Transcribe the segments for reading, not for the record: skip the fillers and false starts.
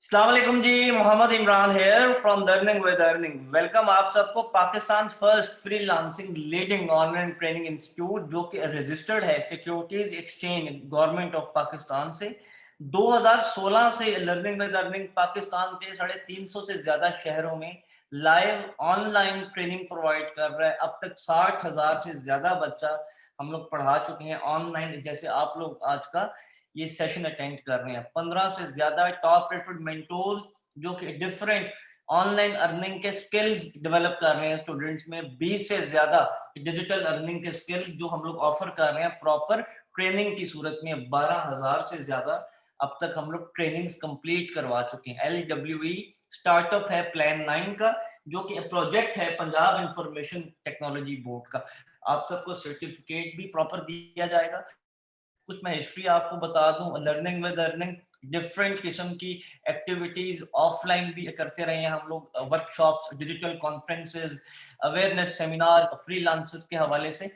अस्सलाम वालेकुम जी, Mohammad Imran here from learning with earning. Welcome आप सबको Pakistan first freelancing leading online training institute जो कि रजिस्टर्ड है securities exchange government of Pakistan से। 2016 से लर्निंग विद अर्निंग पाकिस्तान के 350 से ज्यादा शहरों में लाइव ऑनलाइन ट्रेनिंग प्रोवाइड कर रहा है। अब तक 60,000 से ज्यादा बच्चा हम लोग पढ़ा चुके हैं ऑनलाइन, जैसे आप लोग आज का ये सेशन अटेंड कर रहे हैं। 15 से ज्यादा टॉप रेटेड मेंटोर्स जो कि डिफरेंट ऑनलाइन अर्निंग के स्किल्स डेवलप कर रहे हैं स्टूडेंट्स में। 20 से ज्यादा डिजिटल अर्निंग के स्किल्स जो हम लोग ऑफर कर रहे हैं प्रॉपर ट्रेनिंग की सूरत में। 12,000 से ज्यादा अब तक हम लोग ट्रेनिंग्स कंप्लीट करवा चुके हैं। LWE स्टार्टअप है प्लान 9 का, जो कि प्रोजेक्ट है पंजाब इंफॉर्मेशन टेक्नोलॉजी बोर्ड का। आप सबको सर्टिफिकेट भी प्रॉपर दिया जाएगा। कुछ मैं हिस्ट्री आपको बता दूं, लर्निंग विद अर्निंग डिफरेंट किस्म की एक्टिविटीज ऑफलाइन भी करते रहे हैं हम लोग, workshops, digital conferences, awareness seminar freelancers के हवाले से।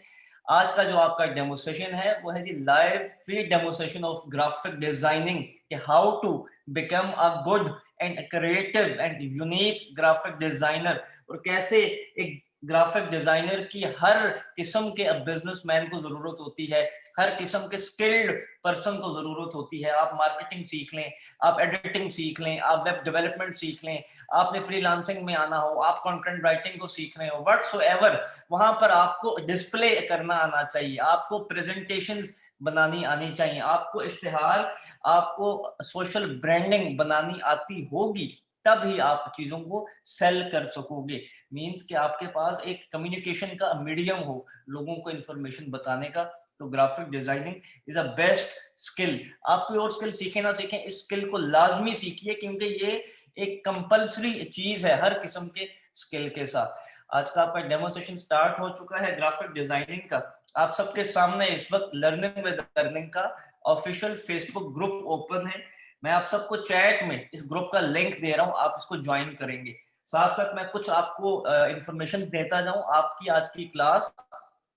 आज का जो आपका डेमो सेशन है वो है जी live free demo session of graphic designing, how to become a good and creative and unique graphic designer, और कैसे एक ग्राफिक डिजाइनर की हर किस्म के बिजनेसमैन को जरूरत होती है, हर किस्म के स्किल्ड पर्सन को जरूरत होती है। आप मार्केटिंग सीख लें, आप एडिटिंग सीख लें, आप वेब डेवलपमेंट सीख लें, आपने फ्रीलांसिंग में आना हो, आप कंटेंट राइटिंग को सीख रहे हो, व्हाटसोएवर, वहां पर आपको डिस्प्ले करना आना चाहिए, आपको प्रेजेंटेशंस बनानी आनी चाहिए, आपको इश्तिहार, आपको सोशल ब्रांडिंग बनानी आती होगी, तब ही आप चीजों को सेल कर सकोगे। मींस कि आपके पास एक कम्युनिकेशन का मीडियम हो लोगों को इंफॉर्मेशन बताने का। तो graphic designing is a best skill. आप कोई और स्किल सीखें ना सीखें, इस स्किल को लाजमी सीखिए, क्योंकि ये एक कंपल्सरी चीज है हर किस्म के स्किल के साथ। आज का आपका डेमो सेशन स्टार्ट हो चुका है ग्राफिक डिजाइनिंग का। आप सबके सामने इस वक्त लर्निंग विद अर्निंग का ऑफिशियल फेसबुक ग्रुप ओपन है। मैं आप सबको चैट में इस ग्रुप का लिंक दे रहा हूं, आप इसको ज्वाइन करेंगे। साथ साथ मैं कुछ आपको इंफॉर्मेशन देता जाऊं। आपकी आज की क्लास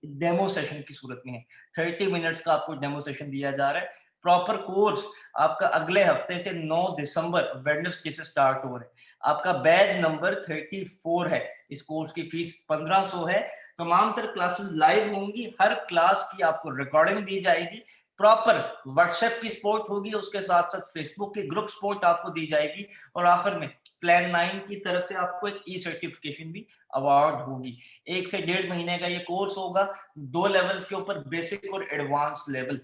डेमो सेशन की सूरत में है। 30 मिनट्स का आपको डेमो सेशन दिया जा रहा है। प्रॉपर कोर्स आपका अगले हफ्ते से 9 दिसंबर वेडनेसडे से स्टार्ट हो रहा है। आपका बैच नंबर 34 है। इस कोर्स की फीस 1500 है। तमाम तर क्लासेस लाइव होंगी, हर क्लास की आपको रिकॉर्डिंग दी जाएगी, प्रॉपर व्हाट्सएप की सपोर्ट होगी, उसके साथ साथ फेसबुक की ग्रुप सपोर्ट आपको दी जाएगी, और आखिर में प्लान 9 की तरफ से आपको एक ई सर्टिफिकेशन भी अवार्ड होगी। 1 से 1.5 महीने का ये कोर्स होगा, 2 लेवल्स के ऊपर, बेसिक और एडवांस लेवल।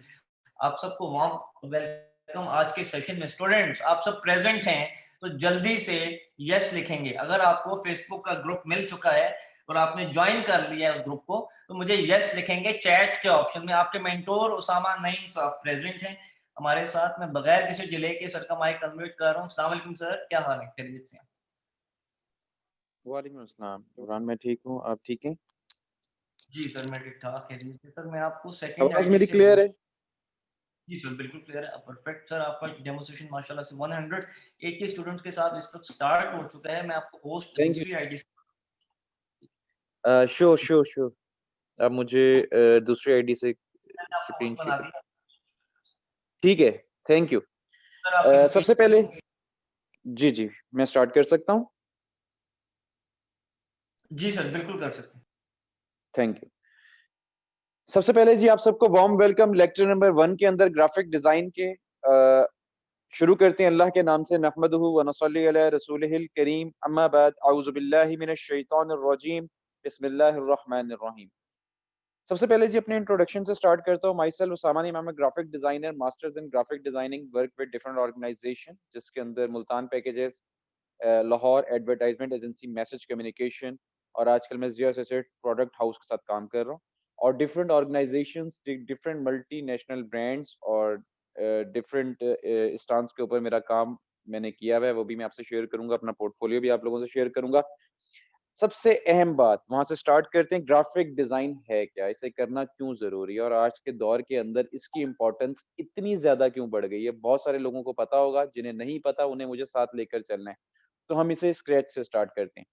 आप सबको वार्म वेलकम आज के सेशन में। स्टूडेंट्स आप सब प्रेजेंट हैं तो जल्दी से यस लिखेंगे। अगर आपको फेसबुक का ग्रुप मिल चुका है और आपने ज्वाइन कर लिया है उस ग्रुप को, तो मुझे यस लिखेंगे चैट के ऑप्शन में। आपके मेंटोर उसामा नईम साहब प्रेजेंट हैं हमारे साथ। मैं बगैर किसी डिले के सर का माइक अनम्यूट कर रहा हूँ। अस्सलाम वालेकुम सर, क्या हाल है? खैरियत से? वालेकुम अस्सलाम इमरान, मैं ठीक हूँ। आप ठीक हैं? जी सर, मैं ठीक ठाक खैरियत से। सर मैं आपको सेकंड आवाज आईडी मेरी से क्लियर है? बूस्ट। जी सर बिल्कुल क्लियर है, परफेक्ट सर। आपका डेमो सेशन माशाल्लाह से 180 स्टूडेंट्स के साथ इस वक्त स्टार्ट हो चुका है। मैं आपको होस्ट थैंक यू। दूसरी आईडी से। Sure sure sure. आप मुझे दूसरी आईडी से मैंने आपको स्क्रीन होस्ट बना शेयर। दिया ठीक है। Thank you. सर। आपकी सबसे पहले स्क्रीन। जी जी, मैं स्टार्ट कर सकता हूँ। जी सर बिल्कुल कर सकते हैं। Thank you. सबसे पहले जी आप सबको वार्म वेलकम लेक्चर नंबर 1 के अंदर ग्राफिक डिजाइन के। शुरू करते हैं अल्लाह के नाम से। नहमदुहु व नसल्ली अला रसूलिहिल करीम, अम्मा बाद, औज़ु बिल्लाहि मिनश शैतानिर रजीम, बिस्मिल्लाहिर रहमानिर रहीम। सबसे पहले जी अपने इंट्रोडक्शन से स्टार्ट करता हूँ। Myself Usama Naeem, I am graphic designer, masters in graphic designing, work with different organization, जिसके अंदर Multan packages, Lahore advertisement agency, message communication, और आजकल मैं जिया एसोसिएट प्रोडक्ट हाउस के साथ काम कर रहा हूँ। और different organisations, different multi national brands और डिफरेंट स्टांस के ऊपर मेरा काम मैंने किया हुआ है, वो भी मैं आपसे शेयर करूंगा। अपना पोर्टफोलियो भी आप लोगों से शेयर करूंगा। सबसे अहम बात वहां से स्टार्ट करते हैं। ग्राफिक डिजाइन है क्या, इसे करना क्यों जरूरी है, और आज के दौर के अंदर इसकी इंपॉर्टेंस इतनी ज्यादा क्यों बढ़ गई है। बहुत सारे लोगों को पता होगा, जिन्हें नहीं पता उन्हें मुझे साथ लेकर चलना है। तो हम इसे स्क्रैच से स्टार्ट करते हैं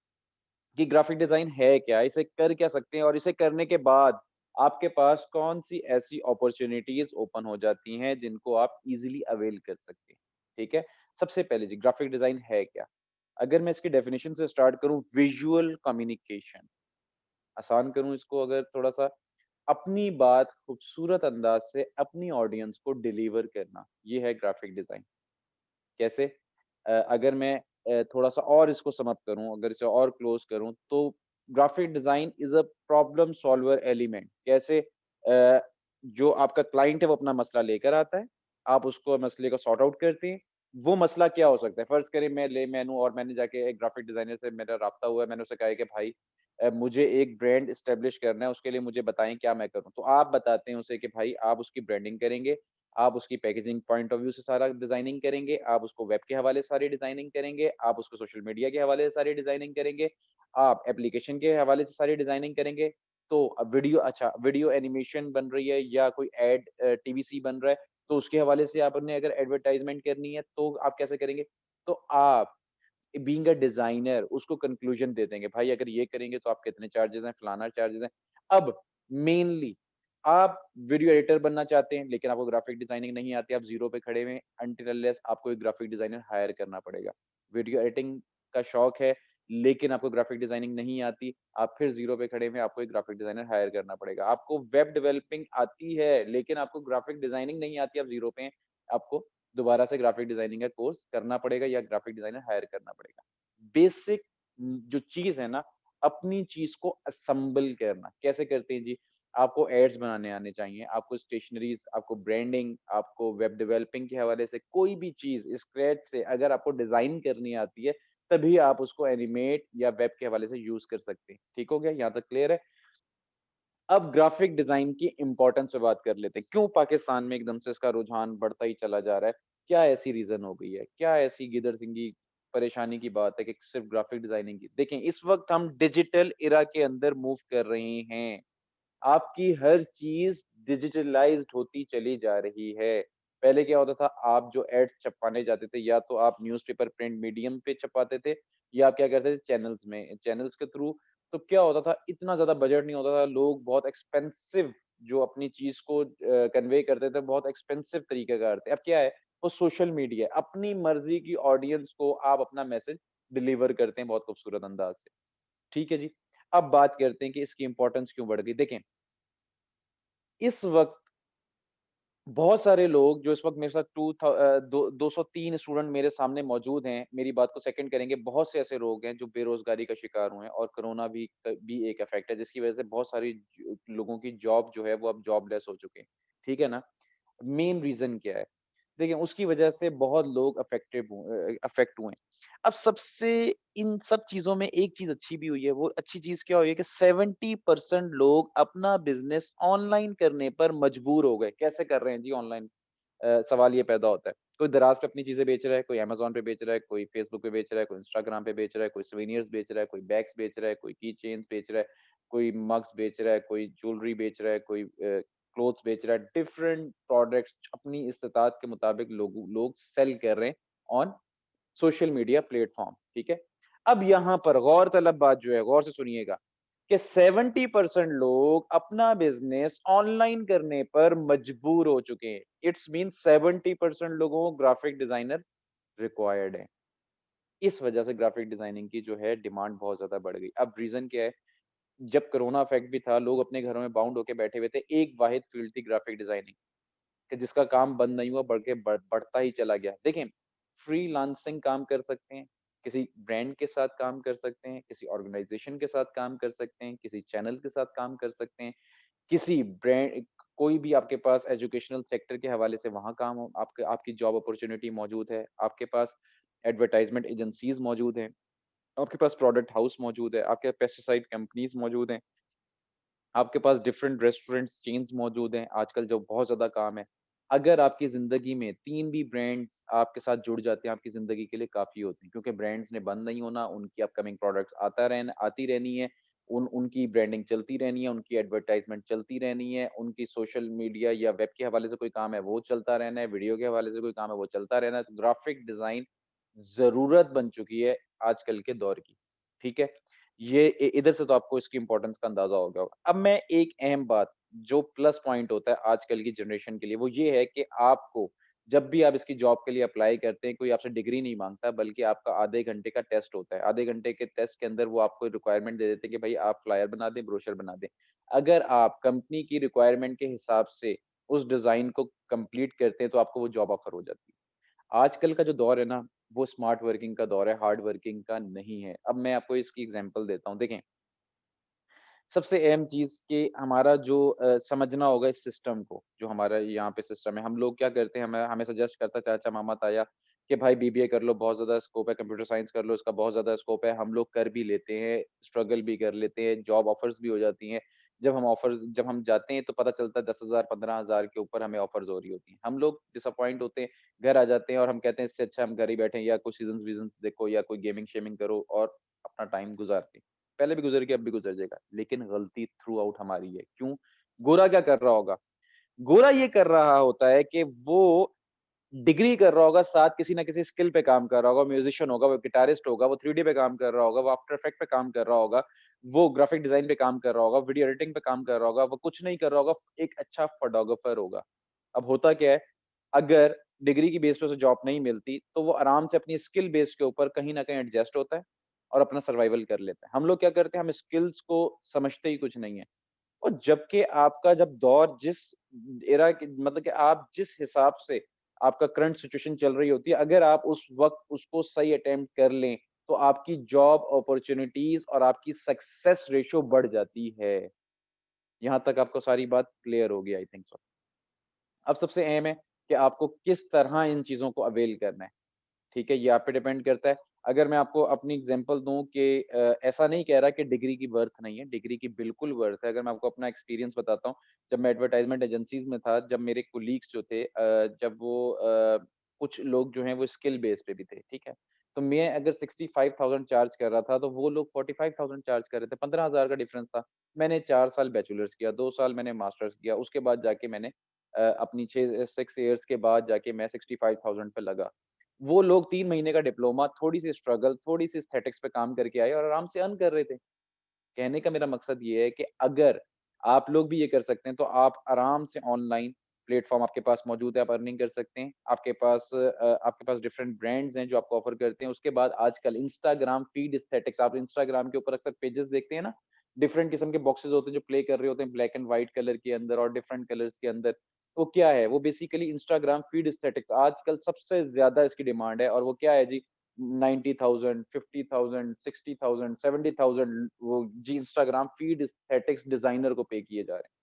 कि ग्राफिक डिजाइन है क्या, इसे कर क्या सकते हैं, और इसे करने के बाद आपके पास कौन सी ऐसी अपॉर्चुनिटीज ओपन हो जाती हैं जिनको आप इजीली अवेल कर सकते हैं। ठीक है। सबसे पहले जी ग्राफिक डिजाइन है क्या? अगर मैं इसकी डेफिनेशन से स्टार्ट करूं, विजुअल कम्युनिकेशन, आसान करूं इसको अगर थोड़ा सा, अपनी बात खूबसूरत अंदाज से अपनी ऑडियंस को डिलीवर करना, ये है ग्राफिक डिजाइन। कैसे? अगर मैं थोड़ा-सा और इसको सम अप करूँ, अगर इसे और क्लोज़ करूँ, तो graphic design is a problem solver element. कैसे? जो आपका क्लाइंट है, वो अपना मसला लेकर आता है, आप उसको मसले को सॉर्ट आउट करते हैं। वो मसला क्या हो सकता है? फ़र्ज़ करें मैंने जाके एक ग्राफिक डिज़ाइनर से मेरा राब्ता हुआ है, मैंने उससे कहा है कि भाई मुझे एक ब्रांड एस्टेब्लिश करना है, उसके लिए मुझे बताएँ क्या मैं करूँ? तो आप बताते हैं उसे कि भाई आप उसकी ब्रांडिंग करेंगे, आप उसकी पैकेजिंग पॉइंट ऑफ व्यू से सारा डिज़ाइनिंग करेंगे, आप उसको वेब के हवाले से सारी डिज़ाइनिंग करेंगे, आप उसको सोशल मीडिया के हवाले से सारी डिज़ाइनिंग करेंगे, आप एप्लीकेशन के हवाले से सारी डिज़ाइनिंग करेंगे। तो अब वीडियो एनिमेशन बन रही है या कोई टीवीसी बन रहा है, तो उसके हवाले से आपने अगर एडवर्टाइज़मेंट करनी है, तो आप कैसे करेंगे? तो आप बीइंग अ डिज़ाइनर उसको कंक्लूजन दे देंगे, भाई अगर ये करेंगे तो आपके इतने चार्जेज़ हैं, फलाना चार्जेज़ हैं। अब मेनली आप वीडियो एडिटर बनना चाहते हैं, लेकिन आपको ग्राफिक डिज़ाइनिंग नहीं आती, आप ज़ीरो पे खड़े हुए हैं, अनटिल अनलेस आपको एक ग्राफिक डिज़ाइनर हायर करना पड़ेगा। वीडियो एडिटिंग का शौक है, लेकिन आपको ग्राफिक डिज़ाइनिंग नहीं आती, आप फिर ज़ीरो पे खड़े हुए हैं, आपको एक ग्राफिक डिज़ाइनर हायर करना पड़ेगा। आपको वेब डेवलपिंग आती है, लेकिन आपको ग्राफिक डिज़ाइनिंग नहीं आती, आप ज़ीरो पे हैं, आपको दोबारा से ग्राफिक डिज़ाइनिंग का कोर्स करना पड़ेगा या ग्राफिक डिज़ाइनर हायर करना पड़ेगा। बेसिक जो चीज़ है ना, अपनी चीज़ को असेंबल करना। कैसे करते हैं जी? आपको एड्स बनाने आने चाहिए, आपको स्टेशनरीज़, आपको ब्रांडिंग, आपको वेब डेवलपिंग के हवाले से कोई भी चीज़ स्क्रैच से अगर आपको डिज़ाइन करनी आती है, तभी आप उसको एनिमेट या वेब के हवाले से यूज़ कर सकते हैं। ठीक हो गया? यहाँ तक क्लियर है? अब ग्राफिक डिज़ाइन की इम्पोर्टेंस पे बात कर लेते हैं। क्यों पाकिस्तान में एकदम से इसका रुझान बढ़ता ही चला जा रहा है? क्या ऐसी रीज़न हो गई है? क्या ऐसी गिदड़ सिंगी परेशानी की बात है कि सिर्फ़ ग्राफिक डिज़ाइनिंग की? देखें, इस वक़्त हम डिजिटल एरा के अंदर मूव कर रहे हैं। आपकी हर चीज़ डिजिटलाइज़्ड होती चली जा रही है। पहले क्या होता था, आप जो एड्स छपवाने जाते थे, या तो आप न्यूज़पेपर प्रिंट मीडियम पे छपवाते थे, या आप क्या करते थे चैनल्स के थ्रू। तो क्या होता था, इतना ज़्यादा बजट नहीं होता था, लोग बहुत एक्सपेंसिव जो अपनी चीज़ को कन्वे करते थे, बहुत एक्सपेंसिव तरीके का करते। अब क्या है, वो सोशल मीडिया है, अपनी मर्ज़ी की ऑडियंस को आप अपना मैसेज डिलीवर करते हैं बहुत खूबसूरत अंदाज़ से। ठीक है जी। अब बात करते हैं कि इसकी इम्पोर्टेंस क्यों बढ़ गई। देखें, इस वक़्त बहुत सारे लोग जो इस वक़्त मेरे साथ 203 स्टूडेंट मेरे सामने मौजूद हैं, मेरी बात को सेकंड करेंगे, बहुत से ऐसे लोग हैं जो बेरोज़गारी का शिकार हुए हैं, और कोरोना भी एक इफ़ेक्ट है, जिसकी वज़ह से बहुत सारी लोगों की जॉब जो है वो अब जॉबलेस हो चुके हैं। ठीक है ना? मेन रीज़न क्या है? देखिए, उसकी वजह से बहुत लोग अफ़ेक्ट हुए हैं। अब सबसे इन सब चीज़ों में एक चीज़ अच्छी भी हुई है, वो अच्छी चीज़ क्या हुई है कि 70% लोग अपना बिज़नेस ऑनलाइन करने पर मजबूर हो गए। कैसे कर रहे हैं जी ऑनलाइन? सवाल ये पैदा होता है। कोई दराज़ पे अपनी चीज़ें बेच रहा है, कोई अमेज़न पे बेच रहा है, कोई फ़ेसबुक पे बेच रहा है, कोई इंस्टाग्राम पे बेच रहा है, कोई सोवेनिर्स बेच रहा है, कोई बैग्स बेच रहा है, कोई की चेन्स बेच रहा है, कोई मग्स बेच रहा है, कोई ज्वेलरी बेच रहा है, कोई क्लोथ्स बेच रहा है। डिफरेंट प्रोडक्ट्स अपनी इस्तिताअत के मुताबिक लोग सेल कर रहे हैं ऑन सोशल मीडिया प्लेटफ़ॉर्म, ठीक है? अब यहाँ पर गौर तलब बात जो है, गौर से सुनिएगा, कि 70% लोग अपना बिज़नेस ऑनलाइन करने पर मजबूर हो चुके हैं। इट्स मीन 70% लोगों को ग्राफिक डिज़ाइनर रिक्वायर्ड है। इस वजह से ग्राफिक डिज़ाइनिंग की जो है डिमांड बहुत ज़्यादा बढ़ गई। अब रीज़न क्या है? जब कोरोना इफ़ेक्ट भी था, लोग अपने घरों में बाउंड होके बैठे हुए थे, एक वाहिद फ़ील्ड थी ग्राफिक डिज़ाइनिंग। कि जिसका काम बंद नहीं हुआ, बढ़ता ही चला गया। देखें, फ्रीलांसिंग काम कर सकते हैं, किसी ब्रांड के साथ काम कर सकते हैं, किसी ऑर्गेनाइज़ेशन के साथ काम कर सकते हैं, किसी चैनल के साथ काम कर सकते हैं, किसी ब्रांड कोई भी आपके पास एजुकेशनल सेक्टर के हवाले से वहाँ काम हो, आपके आपकी जॉब अपॉर्च्युनिटी मौजूद है, आपके पास एडवर्टाइज़मेंट एजेंसीज़ मौजूद हैं, आपके पास प्रोडक्ट हाउस मौजूद है, आपके पेस्टिसाइड कंपनीज़ मौजूद हैं। आपके पास डिफरेंट रेस्टोरेंट्स चेन्स मौजूद हैं, आजकल जो बहुत ज़्यादा काम है। अगर आपकी ज़िंदगी में 3 भी ब्रांड्स आपके साथ जुड़ जाते हैं, आपकी ज़िंदगी के लिए काफ़ी होते हैं, क्योंकि ब्रांड्स ने बंद नहीं होना, उनकी अपकमिंग प्रोडक्ट्स आती रहनी है, उनकी ब्रांडिंग चलती रहनी है, उनकी एडवर्टाइज़मेंट चलती रहनी है, उनकी सोशल मीडिया या वेब के हवाले से कोई काम है, वो चलता रहना है, वीडियो के हवाले से कोई काम है, वो चलता रहना है। तो ग्राफ़िक डिज़ाइन ज़रूरत बन चुकी है आजकल के दौर की, ठीक है? ये इधर से तो आपको इसकी इम्पोर्टेंस का अंदाज़ा हो गया होगा। अब मैं एक अहम बात जो प्लस पॉइंट होता है आजकल की जनरेशन के लिए, वो ये है कि आपको जब भी आप इसकी जॉब के लिए अप्लाई करते हैं, कोई आपसे डिग्री नहीं माँगता, बल्कि आपका आधे घंटे का टेस्ट होता है। आधे घंटे के टेस्ट के अंदर वो आपको रिक्वायरमेंट दे देते हैं कि भाई आप फ्लायर बना दें, ब्रोशर बना दें। अगर आप कंपनी की रिक्वायरमेंट के हिसाब से उस डिज़ाइन को कंप्लीट करते हैं, तो आपको वो जॉब ऑफर हो जाती है। आजकल का जो दौर है ना, वो स्मार्ट वर्किंग का दौर है, हार्ड वर्किंग का नहीं है। अब मैं आपको इसकी एग्ज़ाम्पल देता हूँ। देखें, सबसे अहम चीज़ कि हमारा जो समझना होगा इस सिस्टम को, जो हमारा यहाँ पे सिस्टम है। हम लोग क्या करते हैं, हमें हमें सजेस्ट करता है चाचा, मामा, ताया कि भाई बीबीए कर लो, बहुत ज़्यादा स्कोप है, कंप्यूटर साइंस कर लो, इसका बहुत ज़्यादा स्कोप है। हम लोग कर भी लेते हैं, स्ट्रगल भी कर लेते हैं, जॉब ऑफर्स भी हो जाती हैं। जब हम जाते हैं तो पता चलता है 10,000 15,000 के ऊपर हमें ऑफर्स हो रही होती हैं। हम लोग डिसअपॉइंट होते हैं, घर आ जाते हैं और हम कहते हैं इससे अच्छा हम घर ही बैठे या कुछ सीज़न्स-वीज़न्स देखो या कोई गेमिंग-शेमिंग करो और अपना टाइम गुज़ारते हैं। पहले भी गुज़र गया, अब भी गुज़र जाएगा, लेकिन गलती थ्रू आउट हमारी है। क्यों? गोरा क्या कर रहा होगा? गोरा ये कर रहा होता है कि वो डिग्री कर रहा होगा, साथ किसी न किसी स्किल पे काम कर रहा होगा, म्यूज़िशियन होगा, वो गिटारिस्ट होगा, वो 3D पे काम कर रहा होगा, वो आफ्टर इफेक्ट पे काम कर रहा होगा, वो ग्राफिक डिज़ाइन पे काम कर रहा होगा, वीडियो एडिटिंग पे काम कर रहा होगा, वो कुछ नहीं कर रहा होगा, एक अच्छा फोटोग्राफर होगा। अब होता क्या है, अगर डिग्री की बेस पे उसे जॉब नहीं मिलती, तो वो आराम से अपनी स्किल बेस के ऊपर कहीं न कहीं एडजस्ट होता है और अपना सर्वाइवल कर लेता है। हम लोग क्या करते हैं, हम स्किल्स को समझते ही कुछ नहीं है। और जबकि आपका जब दौर जिस एरा के मतलब कि आप जिस हिसाब से आपका करंट सिचुएशन चल रही होती है, अगर आप उस वक़्त उसको सही अटेम्प्ट कर लें, तो आपकी जॉब अपॉर्च्युनिटीज़ और आपकी सक्सेस रेशियो बढ़ जाती है। यहाँ तक आपको सारी बात क्लियर होगी आई थिंक सो। अब सबसे अहम है कि आपको किस तरह इन चीज़ों को अवेल करना है। ठीक है? ये आप पे डिपेंड करता है। अगर मैं आपको अपनी एग्ज़ाम्पल दूँ कि ऐसा नहीं कह रहा कि डिग्री की वर्थ नहीं है, डिग्री की बिल्कुल वर्थ है। अगर मैं आपको अपना एक्सपीरियंस बताता हूँ, जब मैं एडवर्टाइज़मेंट एजेंसीज़ में था, जब मेरे कोलीग्स जो थे जब वो कुछ लोग जो हैं वो स्किल बेस पे भी थे, ठीक है? तो मैं अगर 65,000 चार्ज कर रहा था, तो वो लोग 45,000 चार्ज कर रहे थे, 15,000 का डिफरेंस था। मैंने 4 साल बैचलर्स किया, 2 साल मैंने मास्टर्स किया, उसके बाद जाके मैंने अपनी 6 इयर्स के बाद जाके मैं 65,000 पे लगा। वो लोग 3 महीने का डिप्लोमा, थोड़ी-सी स्ट्रगल, थोड़ी-सी एस्थेटिक्स पे काम करके आए और आराम से अर्न कर रहे थे। कहने का मेरा मकसद ये है कि अगर आप लोग भी ये कर सकते हैं, तो आप आराम से ऑनलाइन प्लेटफ़ॉर्म आपके पास मौजूद है, आप अर्निंग कर सकते हैं। आपके पास डिफरेंट ब्रांड्स हैं जो आपको ऑफ़र करते हैं। उसके बाद आजकल इंस्टाग्राम फ़ीड एस्थेटिक्स आप इंस्टाग्राम के ऊपर अक्सर पेजेज़ देखते हैं ना, डिफरेंट किस्म के बॉक्सेस होते हैं जो प्ले कर रहे होते हैं ब्लैक एंड व्हाइट कलर के अंदर और डिफरेंट कलर्स के अंदर। वो क्या है? वो बेसिकली इंस्टाग्राम फ़ीड एस्थेटिक्स आजकल सबसे ज़्यादा इसकी डिमांड है और वो क्या है जी 90,000, 50,000, 60,000, 70,000 वो जी इंस्टाग्राम फ़ीड एस्थेटिक्स डिज़ाइनर को पे किए जा रहे हैं।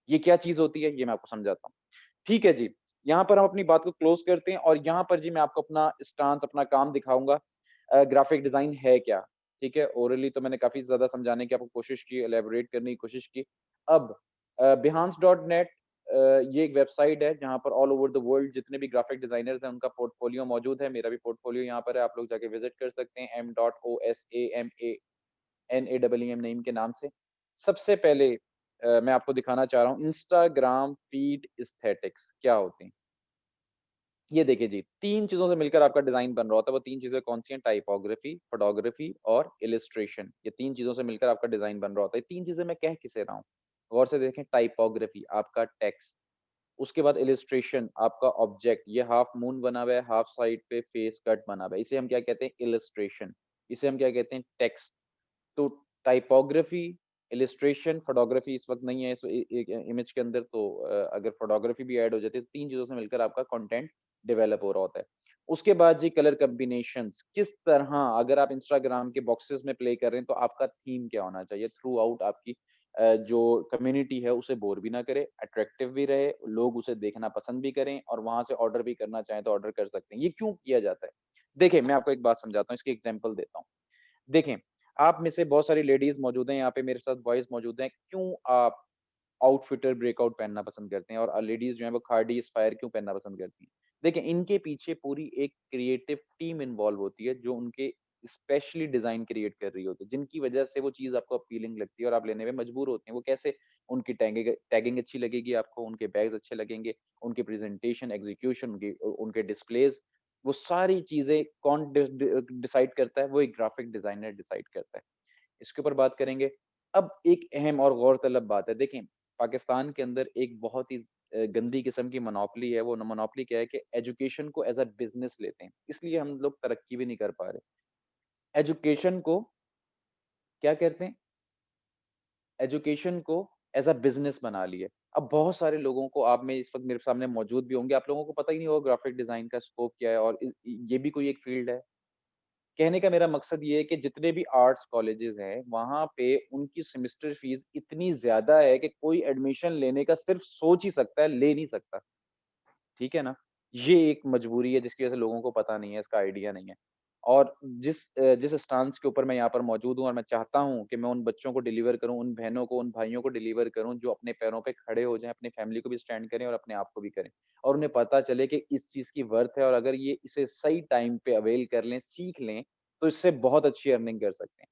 ये क्या चीज़ होती है? ये मैं आपको समझाता हूँ। ठीक है जी, यहाँ पर हम अपनी बात को क्लोज़ करते हैं और यहाँ पर जी मैं आपको अपना स्टांस, अपना काम दिखाऊँगा। ग्राफ़िक डिज़ाइन है क्या? ठीक है? ओरली तो मैंने काफ़ी ज़्यादा समझाने की आपको कोशिश की, एलैबोरेट करने की कोशिश की। अब behance.net ये एक वेबसाइट है जहाँ पर ऑल ओवर द वर्ल्ड जितने भी ग्राफ़िक डिज़ाइनर्स हैं उनका पोर्टफ़ोलियो मौजूद है। मेरा भी पोर्टफ़ोलियो यहाँ पर है, आप लोग जाके विज़िट कर सकते हैं m.osamanam नेम के नाम से। सबसे पहले मैं आपको दिखाना चाह रहा हूँ इंस्टाग्राम फ़ीड एस्थेटिक्स क्या होते हैं? ये देखिए जी, 3 चीज़ों से मिलकर आपका डिज़ाइन बन रहा होता है, वो 3 चीज़ें कौन-सी हैं? टाइपोग्राफी, फोटोग्राफी और इलस्ट्रेशन। ये 3 चीज़ों से मिलकर आपका डिज़ाइन बन रहा होता है। 3 चीज़ें मैं कह किसे रहा हूँ? गौर से देखें टाइपोग्राफी आपका टेक्स्ट, उसके बाद इलस्ट्रेशन आपका ऑब्जेक्ट, ये हाफ मून बना हुआ है, हाफ साइड पे फेस कट बना हुआ है। इसे हम क्या कहते हैं? इलस्ट्रेशन। इसे हम क्या कहते हैं? टेक्स्ट। तो टाइपोग्राफी, इलस्ट्रेशन, फोटोग्राफी इस वक़्त नहीं है इस एक इमेज के अंदर तो अगर फोटोग्राफी भी ऐड हो जाती है, तो 3 चीज़ों से मिलकर आपका कंटेंट डेवलप हो रहा होता है। उसके बाद जी कलर कॉम्बिनेशंस किस तरह अगर आप इंस्टाग्राम के बॉक्सेस में प्ले कर रहे हैं, तो आपका थीम क्या होना चाहिए थ्रू आउट आपकी जो कम्युनिटी है उसे बोर भी ना करे, अट्रैक्टिव भी रहे, लोग उसे देखना पसंद भी करें और वहाँ से ऑर्डर भी करना चाहें तो ऑर्डर कर सकते हैं। ये क्यों किया जाता है? देखिए, मैं आपको एक बात समझाता हूँ, इसकी एग्ज़ाम्पल देता हूँ। देखें, आप में से बहुत सारी लेडीज़ मौजूद हैं, यहाँ पे मेरे साथ बॉयज़ मौजूद हैं। क्यों आप आउटफिटर ब्रेकआउट पहनना पसंद करते हैं और लेडीज़ जो हैं वो खादी, एस्पायर क्यों पहनना पसंद करती हैं? देखिए, इनके पीछे पूरी एक क्रिएटिव टीम इन्वॉल्व होती है, जो उनके स्पेशली डिज़ाइन क्रिएट कर रही होती है, जिनकी वजह से वो चीज़ आपको अपीलिंग लगती है और आप लेने में मजबूर होते हैं। वो कैसे? उनकी टैगिंग टैगिंग अच्छी लगेगी आपको, उनके बैग्स अच्छे लगेंगे, उनकी प्रेज़ेंटेशन, एग्ज़ीक्यूशन, उनके डिस्प्लेज़, वो सारी चीज़ें कौन डिसाइड करता है? वो एक ग्राफ़िक डिज़ाइनर डिसाइड करता है। इसके ऊपर बात करेंगे। अब एक अहम और गौरतलब बात है, देखें पाकिस्तान के अंदर एक बहुत ही गंदी किस्म की मोनोपोली है। वो मोनोपोली क्या है कि एजुकेशन को एज़ अ बिज़नेस लेते हैं, इसलिए हम लोग तरक्की भी नहीं कर पा रहे। एजुकेशन को क्या कहते हैं? एजुकेशन को एज़ अ बिज़नेस बना लिया। अब बहुत सारे लोगों को आप में इस वक़्त मेरे सामने मौजूद भी होंगे, आप लोगों को पता ही नहीं होगा ग्राफ़िक डिज़ाइन का स्कोप क्या है और ये भी कोई एक फ़ील्ड है। कहने का मेरा मकसद ये है कि जितने भी आर्ट्स कॉलेजेस हैं, वहाँ पे उनकी सेमेस्टर फ़ीस इतनी ज़्यादा है कि कोई एडमिशन लेने का सिर्फ़ सोच ही सकता है, ले नहीं सकता। ठीक है ना? ये एक मजबूरी है जिसकी वज़ह से लोगों को पता नहीं है, इसका आइडिया नहीं है। और जिस स्टांस के ऊपर मैं यहाँ पर मौजूद हूँ और मैं चाहता हूँ कि मैं उन बच्चों को डिलीवर करूँ, उन बहनों को, उन भाइयों को डिलीवर करूँ जो अपने पैरों पे खड़े हो जाएँ, अपनी फैमिली को भी स्टैंड करें और अपने आप को भी करें। और उन्हें पता चले कि इस चीज़ की वर्थ है और अगर ये इसे सही टाइम पे अवेल कर लें, सीख लें, तो इससे बहुत अच्छी अर्निंग कर सकते हैं।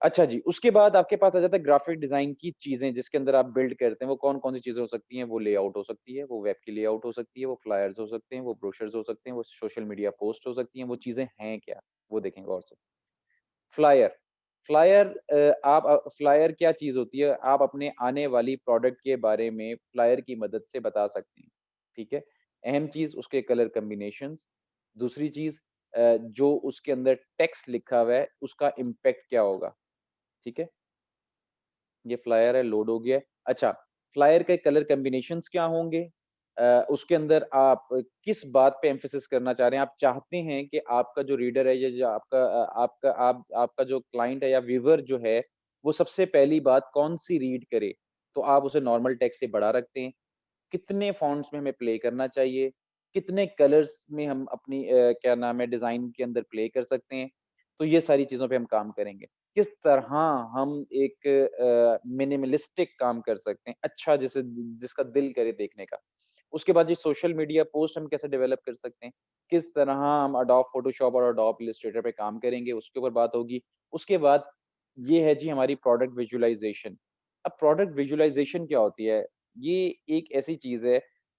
अच्छा जी, उसके बाद आपके पास आ जाता है ग्राफ़िक डिज़ाइन की चीज़ें जिसके अंदर आप बिल्ड करते हैं, वो कौन-कौन सी चीज़ें हो सकती हैं? वो लेआउट हो सकती है, वो वेब की लेआउट हो सकती है, वो फ्लायर्स हो सकते हैं, वो ब्रोशर्स हो सकते हैं, वो सोशल मीडिया पोस्ट हो सकती हैं, वो चीज़ें हैं क्या? वो देखें गौर से। फ्लायर, फ्लायर फ्लायर क्या चीज़ होती है? आप अपने आने वाली प्रोडक्ट के बारे में फ्लायर की मदद से बता सकते हैं, ठीक है? अहम चीज़ उसके कलर कॉम्बिनेशंस, दूसरी चीज़ जो उसके अंदर टेक्स्ट लिखा हुआ है, उसका इम्पैक्ट क्या होगा, ठीक है? ये फ्लायर है, लोड हो गया है। अच्छा, फ्लायर के कलर कॉम्बिनेशंस क्या होंगे? उसके अंदर आप किस बात पे एम्फैसिस करना चाह रहे हैं? आप चाहते हैं कि आपका जो रीडर है या जो आपका जो क्लाइंट है या व्यूअर जो है, वो सबसे पहली बात कौन-सी रीड करे? तो आप उसे नॉर्मल टेक्स्ट से बड़ा रखते हैं। कितने फ़ॉन्ट्स में हमें प्ले करना चाहिए? कितने कलर्स में हम अपनी क्या नाम है डिज़ाइन के अंदर प्ले कर सकते हैं? तो ये सारी चीज़ों पे हम काम करेंगे। किस तरह हम एक मिनिमलिस्टिक काम कर सकते हैं, अच्छा जिसका दिल करे देखने का। उसके बाद ये सोशल मीडिया पोस्ट हम कैसे डेवलप कर सकते हैं? किस तरह हम एडोब फ़ोटोशॉप और एडोब इलस्ट्रेटर पे काम करेंगे, उसके ऊपर बात होगी। उसके बाद ये है जी हमारी प्रोडक्ट विज़ुअलाइज़ेशन। अब प्रोडक्ट विज़ुअलाइज़ेशन क्या होती है? ये एक ऐसी चीज़ है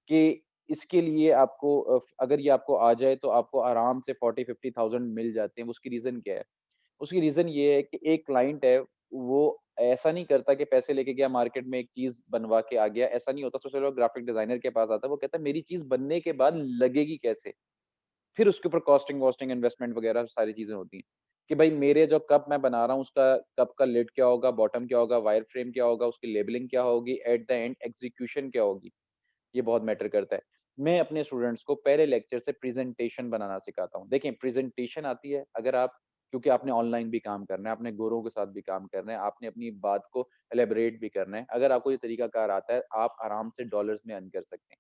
कि इसके लिए आपको अगर ये आपको आ जाए तो आपको आराम से 40-50,000 मिल जाते हैं। उसकी रीज़न क्या है? उसकी रीज़न ये है कि एक क्लाइंट है, वो ऐसा नहीं करता कि पैसे लेके गया मार्केट में एक चीज़ बनवा के आ गया, ऐसा नहीं होता। सबसे पहले वो ग्राफ़िक डिज़ाइनर के पास आता है, वो कहता है मेरी चीज़ बनने के बाद लगेगी कैसे? फिर उसके ऊपर कॉस्टिंग-वॉस्टिंग, इन्वेस्टमेंट वगैरह सारी चीज़ें होती हैं, कि भाई मेरे जो कप मैं बना रहा हूँ उसका कप का लिड क्या होगा, बॉटम क्या होगा, वायर फ्रेम क्या होगा, उसकी लेबलिंग क्या होगी, एट द एंड एग्ज़ीक्यूशन क्या होगी। ये बहुत मैटर करता है। मैं अपने स्टूडेंट्स को पहले लेक्चर से प्रेज़ेंटेशन बनाना सिखाता हूँ। देखें प्रेज़ेंटेशन आती है अगर आप क्योंकि आपने ऑनलाइन भी काम करना है, आपने गोरों के साथ भी काम करना है, आपने अपनी बात को एलैबोरेट भी करना है। अगर आपको ये तरीकाकार आता है, आप आराम से डॉलर्स में अर्न कर सकते हैं।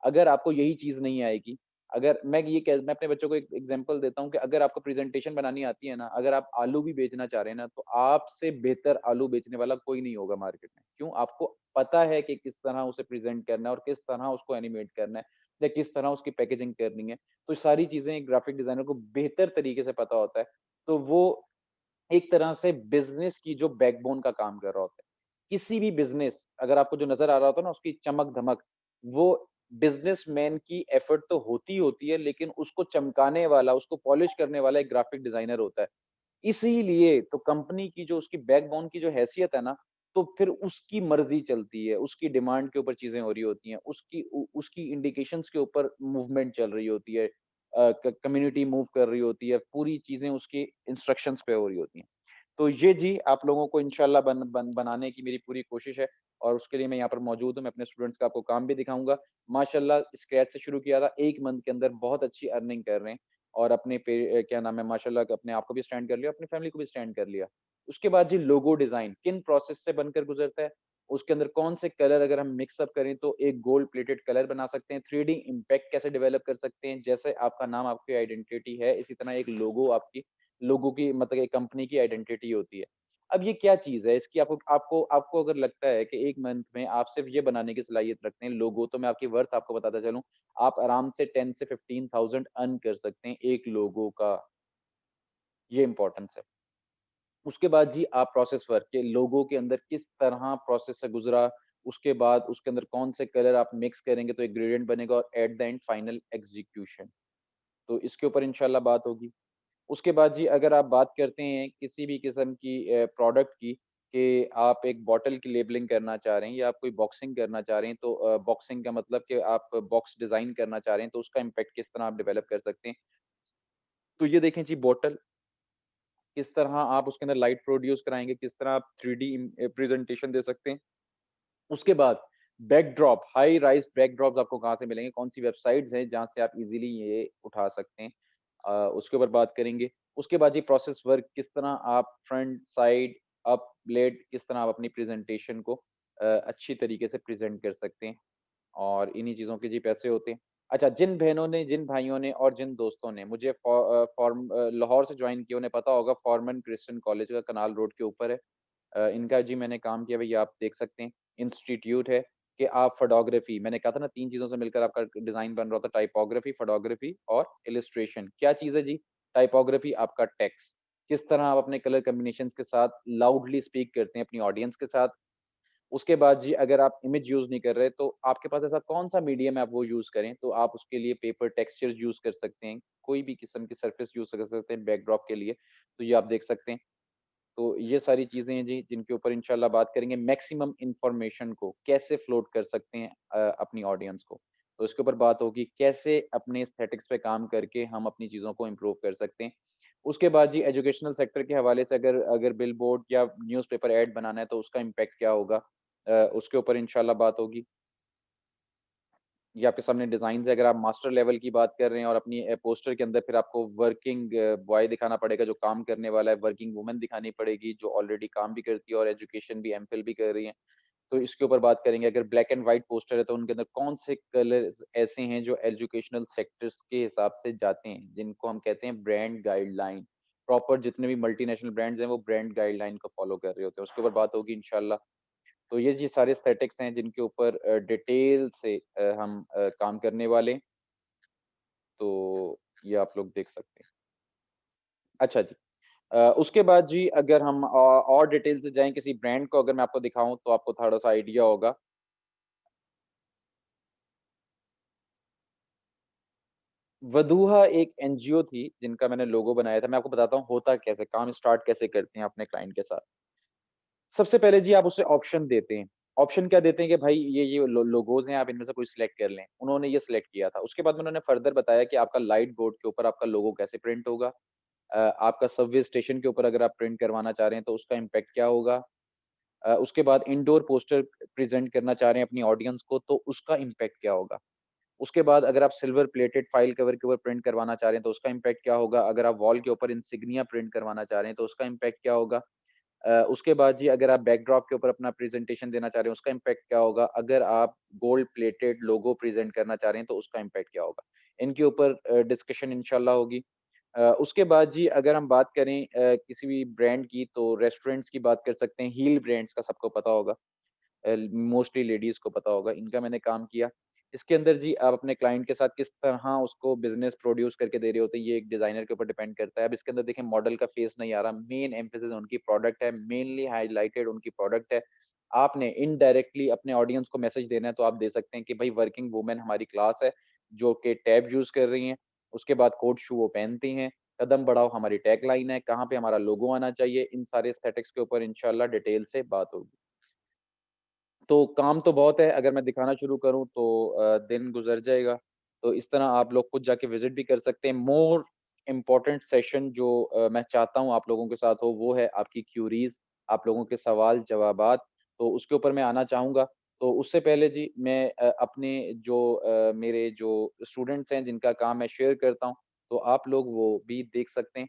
अगर आपको यही चीज़ नहीं आएगी, अगर मैं अपने बच्चों को एक एग्ज़ाम्पल देता हूँ कि अगर आपको प्रेज़ेंटेशन बनानी आती है ना, अगर आप आलू भी बेचना चाह रहे हैं ना, तो आपसे बेहतर आलू बेचने वाला कोई नहीं होगा मार्केट में। क्यों? आपको पता है कि किस तरह उसे प्रेज़ेंट करना है और किस तरह उसको एनिमेट करना है या किस तरह उसकी पैकेजिंग करनी है। तो सारी चीज़ें एक ग्राफ़िक डिज़ाइनर को बेहतर तरीके से पता होता है। तो वो एक तरह से बिज़नेस की जो बैकबोन का काम कर रहा होता है। किसी भी बिज़नेस अगर आपको जो नज़र आ रहा होता है ना उसकी चमक-धमक, वो बिज़नेसमैन की एफर्ट तो होती ही होती है लेकिन उसको चमकाने वाला, उसको पॉलिश करने वाला एक ग्राफ़िक डिज़ाइनर होता है। इसीलिए तो कंपनी की जो उसकी बैकबोन की जो हैसियत है ना, तो फिर उसकी मर्ज़ी चलती है, उसकी डिमांड के ऊपर चीज़ें हो रही होती हैं, उसकी इंडिकेशंस के ऊपर मूवमेंट चल रही होती है। कम्युनिटी मूव कर रही होती है, पूरी चीज़ें उसकी इंस्ट्रक्शंस पे हो रही होती हैं। तो ये जी आप लोगों को इंशाल्लाह बनाने की मेरी पूरी कोशिश है और उसके लिए मैं यहाँ पर मौजूद हूँ। मैं अपने स्टूडेंट्स का आपको काम भी दिखाऊँगा। माशाल्लाह स्क्रैच से शुरू किया था, 1 मंथ के अंदर बहुत अच्छी अर्निंग कर रहे हैं और क्या नाम है माशाल्लाह अपने आप को भी स्टैंड कर लिया, अपनी फैमिली को भी स्टैंड कर लिया। उसके बाद जी लोगो डिज़ाइन किन प्रोसेस से बनकर गुज़रता है? उसके अंदर कौन से कलर अगर हम मिक्स अप करें तो एक गोल्ड प्लेटेड कलर बना सकते हैं, 3D इम्पैक्ट कैसे डेवलप कर सकते हैं, जैसे आपका नाम आपकी आइडेंटिटी है, इसी तरह एक लोगो की मतलब एक कंपनी की आइडेंटिटी होती है। अब ये क्या चीज़ है? इसकी आपको आपको आपको अगर लगता है कि 1 मंथ में आप सिर्फ़ ये बनाने की सलाहियत रखते हैं लोगो, तो मैं आपकी वर्थ आपको बताता चलूँ, आप आराम से 10 से 15,000 अर्न कर सकते हैं एक लोगो का, ये इम्पोर्टेंस है। उसके बाद जी आप प्रोसेस वर्क के लोगों के अंदर किस तरह प्रोसेस से गुज़रा, उसके बाद उसके अंदर कौन से कलर आप मिक्स करेंगे तो एक ग्रेडिएंट बनेगा और at the end final execution. तो इसके ऊपर इंशाल्लाह बात होगी। उसके बाद जी अगर आप बात करते हैं किसी भी किस्म की प्रोडक्ट की कि आप एक बॉटल की लेबलिंग करना चाह रहे हैं या आप कोई बॉक्सिंग करना चाह रहे हैं, तो बॉक्सिंग का मतलब कि आप बॉक्स डिज़ाइन करना चाह रहे हैं, तो उसका इम्पैक्ट किस तरह आप डेवलप कर सकते हैं। तो ये देखें जी बॉटल, किस तरह आप उसके अंदर लाइट प्रोड्यूस कराएँगे, किस तरह आप 3D प्रेज़ेंटेशन दे सकते हैं। उसके बाद बैकड्रॉप, हाई राइज़्ड बैकड्रॉप्स आपको कहाँ से मिलेंगे, कौन-सी वेबसाइट्स हैं जहाँ से आप इज़िली ये उठा सकते हैं। उसके ऊपर बात करेंगे। उसके बाद ये प्रोसेस वर्क किस तरह आप फ्रंट, साइड, अप, लेड किस तरह आप अपनी प्रेज़ेंटेशन को अच्छी तरीके से प्रेज़ेंट कर सकते हैं और इन्हीं चीज़ों के जी पैसे होते हैं। अच्छा, जिन बहनों ने, जिन भाइयों ने और जिन दोस्तों ने मुझे लाहौर से जॉइन किया, उन्हें पता होगा फॉरमन क्रिश्चियन कॉलेज का कनाल रोड के ऊपर है। इनका जी मैंने काम किया, भई आप देख सकते हैं, इंस्टीट्यूट है कि आप फ़ोटोग्राफ़ी, मैंने कहा था ना 3 चीज़ों से मिलकर आपका डिज़ाइन बन रहा होता है, टाइपोग्राफ़ी, फ़ोटोग्राफ़ी और इलस्ट्रेशन। क्या चीज़ है जी? टाइपोग्राफ़ी आपका टेक्स्ट, किस तरह आप अपने कलर कॉम्बिनेशंस के साथ लाउडली स्पीक करते हैं अपनी ऑडियंस के साथ। उसके बाद जी अगर आप इमेज यूज़ नहीं कर रहे, तो आपके पास ऐसा कौन-सा मीडियम है आप वो यूज़ करें, तो आप उसके लिए पेपर टेक्सचर्स यूज़ कर सकते हैं, कोई भी किस्म की सरफेस यूज़ कर सकते हैं बैकड्रॉप के लिए, तो ये आप देख सकते हैं। तो ये सारी चीज़ें हैं जी, जिनके ऊपर इंशाल्लाह बात करेंगे। मैक्सिमम इन्फॉर्मेशन को कैसे फ्लोट कर सकते हैं अपनी ऑडियंस को। तो इसके ऊपर बात होगी कैसे अपने एस्थेटिक्स पे काम करके हम अपनी चीज़ों को इम्प्रूव कर सकते हैं। उसके बाद जी एजुकेशनल सेक्टर के हवाले से अगर अगर बिलबोर्ड या न्यूज़पेपर ऐड बनाना है तो उसका इम्पैक्ट क्या होगा? उसके ऊपर इंशाल्लाह बात होगी। ये आपके सामने डिज़ाइन्स है, अगर आप मास्टर लेवल की बात कर रहे हैं और अपनी पोस्टर के अंदर फिर आपको वर्किंग बॉय दिखाना पड़ेगा जो काम करने वाला है, वर्किंग वुमन दिखानी पड़ेगी जो ऑलरेडी काम भी करती है और एजुकेशन भी एमफिल भी कर रही हैं। तो इसके ऊपर बात करेंगे, अगर ब्लैक एंड व्हाइट पोस्टर है तो उनके अंदर कौन से कलर्स ऐसे हैं जो एजुकेशनल सेक्टर्स के हिसाब से जाते हैं, जिनको हम कहते हैं ब्रांड गाइडलाइन। प्रॉपर जितने भी मल्टीनेशनल ब्रांड्स हैं वो ब्रांड गाइडलाइन को फॉलो कर रहे होते हैं। उसके ऊपर बात होगी इंशाल्लाह। तो ये सारे एस्थेटिक्स हैं जिनके ऊपर डिटेल से हम काम करने वाले हैं, तो ये आप लोग देख सकते हैं। अच्छा जी, उसके बाद जी अगर हम और डिटेल से जाएँ किसी ब्रांड को अगर मैं आपको दिखाऊँ तो आपको थोड़ा-सा आइडिया होगा। वधूहा एक एनजीओ थी जिनका मैंने लोगो बनाया था। मैं आपको बताता हूँ होता कैसे, काम स्टार्ट कैसे करते हैं अपने क्लाइंट के साथ। सबसे पहले जी आप उसे ऑप्शन देते हैं। ऑप्शन क्या देते हैं कि भाई ये लोगोज़ हैं, आप इनमें से कोई सिलेक्ट कर लें। उन्होंने ये सिलेक्ट किया था। उसके बाद में उन्होंने फर्दर बताया कि आपका लाइट बोर्ड के ऊपर आपका लोगो कैसे प्रिंट होगा। आपका सबवे स्टेशन के ऊपर अगर आप प्रिंट करवाना चाह रहे हैं तो उसका इम्पैक्ट क्या होगा। उसके बाद इंडोर पोस्टर प्रेज़ेंट करना चाह रहे हैं अपनी ऑडियंस को तो उसका इम्पैक्ट क्या होगा। उसके बाद अगर आप सिल्वर प्लेटेड फाइल कवर के ऊपर प्रिंट करवाना चाह रहे हैं तो उसका इम्पैक्ट क्या होगा। अगर आप वॉल के ऊपर इंसिग्निया प्रिंट करवाना चाह रहे हैं तो उसका इम्पैक्ट क्या होगा। उसके बाद जी अगर आप बैकड्रॉप के ऊपर अपना प्रेज़ेंटेशन देना चाह रहे हैं उसका इम्पैक्ट क्या होगा। अगर आप गोल्ड प्लेटेड लोगो प्रेज़ेंट करना चाह रहे हैं तो उसका इम्पैक्ट क्या होगा। इनके ऊपर डिस्कशन इंशाल्लाह होगी। उसके बाद जी अगर हम बात करें किसी भी ब्रांड की तो रेस्टोरेंट्स की बात कर सकते हैं। हील ब्रांड्स का सबको पता होगा। मोस्टली लेडीज़ को पता होगा, इनका मैंने काम किया। इसके अंदर जी आप अपने क्लाइंट के साथ किस तरह उसको बिज़नेस प्रोड्यूस करके दे रहे होते हैं, ये एक डिज़ाइनर के ऊपर डिपेंड करता है। अब इसके अंदर देखें मॉडल का फेस नहीं आ रहा, मेन एम्फेसिस उनकी प्रोडक्ट है, मेनली हाइलाइटेड उनकी प्रोडक्ट है। आपने इनडायरेक्टली अपने ऑडियंस को मैसेज देना है तो आप दे सकते हैं कि भई वर्किंग वुमेन हमारी क्लास है, जो कि टैब यूज़ कर रही हैं। उसके बाद कोट शू वो पहनती हैं, कदम बढ़ाओ हमारी टैगलाइन है, कहाँ पे हमारा लोगो आना चाहिए, इन सारे एस्थेटिक्स के ऊपर इंशाल्लाह डिटेल से बात होगी। तो काम तो बहुत है, अगर मैं दिखाना शुरू करूँ तो दिन गुज़र जाएगा। तो इस तरह आप लोग खुद जाके विज़िट भी कर सकते हैं। मोर इम्पोर्टेंट सेशन जो मैं चाहता हूँ आप लोगों के साथ हो, वो है आपकी क्यूरीज़, आप लोगों के सवाल-जवाबात, तो उसके ऊपर मैं आना चाहूँगा। तो उससे पहले जी मैं अपने जो मेरे जो स्टूडेंट्स हैं, जिनका काम मैं शेयर करता हूँ, तो आप लोग वो भी देख सकते हैं।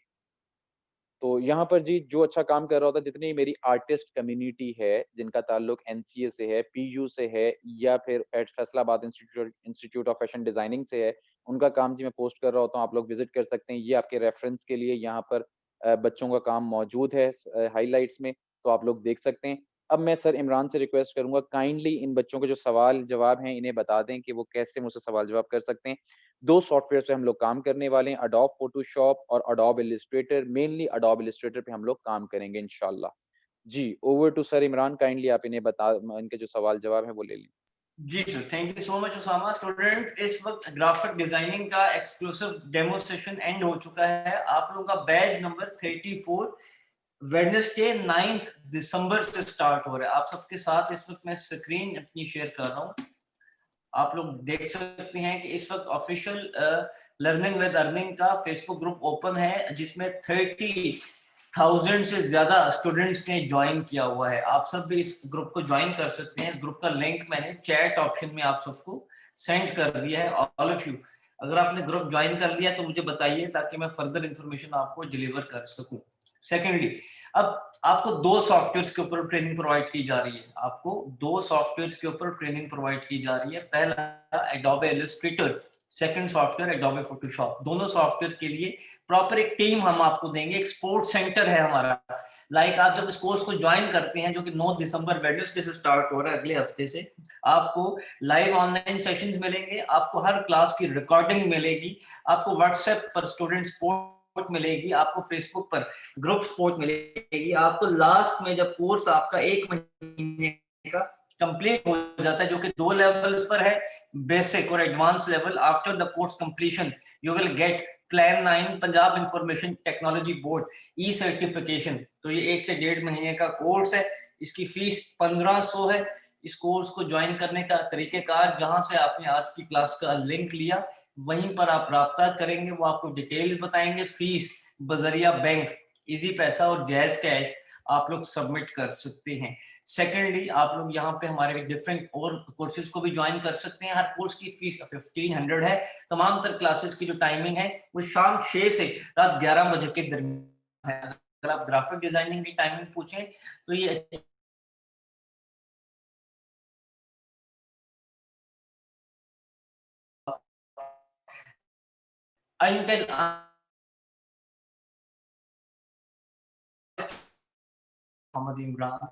तो यहाँ पर जी जो अच्छा काम कर रहा होता है, जितनी मेरी आर्टिस्ट कम्युनिटी है, जिनका ताल्लुक एनसीए से है, पीयू से है या फिर at Faisalabad institute institute of fashion designing से है, उनका काम जी मैं पोस्ट कर रहा होता हूँ, आप लोग विजिट कर सकते हैं। ये आपके रेफरेंस के लिए यहाँ पर बच्चों का काम मौजूद है हाइलाइट्स में, तो आप लोग देख सकते हैं। अब मैं सर इमरान से रिक्वेस्ट करूँगा काइंडली इन बच्चों के जो सवाल-जवाब हैं, इन्हें बता दें कि वो कैसे मुझसे सवाल-जवाब कर सकते हैं। 2 सॉफ्टवेयर पे हम लोग काम करने वाले हैं, अडोब फोटोशॉप और Adobe Illustrator, mainly Adobe Illustrator पे हम लोग काम करेंगे इंशाल्लाह। जी, over to sir Imran, kindly आप इन्हें बता इनके जो सवाल-जवाब हैं वो ले लें। जी sir, thank you so much Usama. Student, इस वक्त ग्राफिक डिजाइनिंग का एक्सक्लूसिव डेमो सेशन एंड हो चुका है। आप लोगों का बैच नंबर 34 वेडनेसडे 9 दिसंबर से स्टार्ट हो रहा है। आप सबके साथ इस वक्त मैं स्क्रीन अपनी शेयर कर रहा हूँ। आप लोग देख सकते हैं कि इस वक्त ऑफिशियल लर्निंग विद अर्निंग का फेसबुक ग्रुप ओपन है, जिसमें 30,000 से ज्यादा स्टूडेंट्स ने ज्वाइन किया हुआ है। आप सब भी इस ग्रुप को ज्वाइन कर सकते हैं। इस ग्रुप का लिंक मैंने चैट ऑप्शन में आप सबको सेंड कर दिया है, ऑल ऑफ यू। अगर आपने ग्रुप ज्वाइन कर लिया तो मुझे बताइए, ताकि मैं फर्दर इंफॉर्मेशन आपको डिलीवर कर सकूं। सेकेंडली, अब आपको दो सॉफ्टवेयर के ऊपर ट्रेनिंग प्रोवाइड की जा रही है। आपको दो सॉफ्टवेयर के ऊपर ट्रेनिंग प्रोवाइड की जा रही है। पहला Adobe Illustrator, second software Adobe Photoshop. दोनों सॉफ्टवेयर के लिए प्रॉपर एक टीम हम आपको देंगे। एक स्पोर्ट सेंटर है हमारा। आप जब इस कोर्स को ज्वाइन करते हैं, जो कि 9 दिसंबर वेडनेसडे से स्टार्ट हो रहा है, अगले हफ्ते से, आपको लाइव ऑनलाइन सेशंस मिलेंगे, आपको हर क्लास की रिकॉर्डिंग मिलेगी, आपको व्हाट्सएप पर स्टूडेंट सपोर्ट मिलेगी, आपको फेसबुक पर ग्रुप सपोर्ट मिलेगी। आपको लास्ट में जब कोर्स आपका 1 महीने का कंप्लीट हो जाता है, जो कि 2 लेवल्स पर है, बेसिक और advance level, after the course completion you will get plan 9 Punjab information technology board E certification. तो ये 1 से 1.5 महीने का कोर्स है। इसकी फीस 1500 है। इस कोर्स को ज्वाइन करने का तरीकेकार, जहां से आपने आज की क्लास का लिंक लिया, वहीं पर आप राब्ता करेंगे, वो आपको डिटेल्स बताएंगे। फीस बजरिया बैंक, इजी पैसा और जैज कैश आप लोग सबमिट कर सकते हैं। सेकेंडली, आप लोग यहाँ पे हमारे डिफरेंट और कोर्सेज को भी ज्वाइन कर सकते हैं। हर कोर्स की फीस 1500 है। तमाम तर क्लासेस की जो टाइमिंग है वो शाम 6 से रात 11 बजे के दरमियान है। अगर आप ग्राफिक डिजाइनिंग की टाइमिंग पूछें तो ये इंटेल मोहम्मद इमरान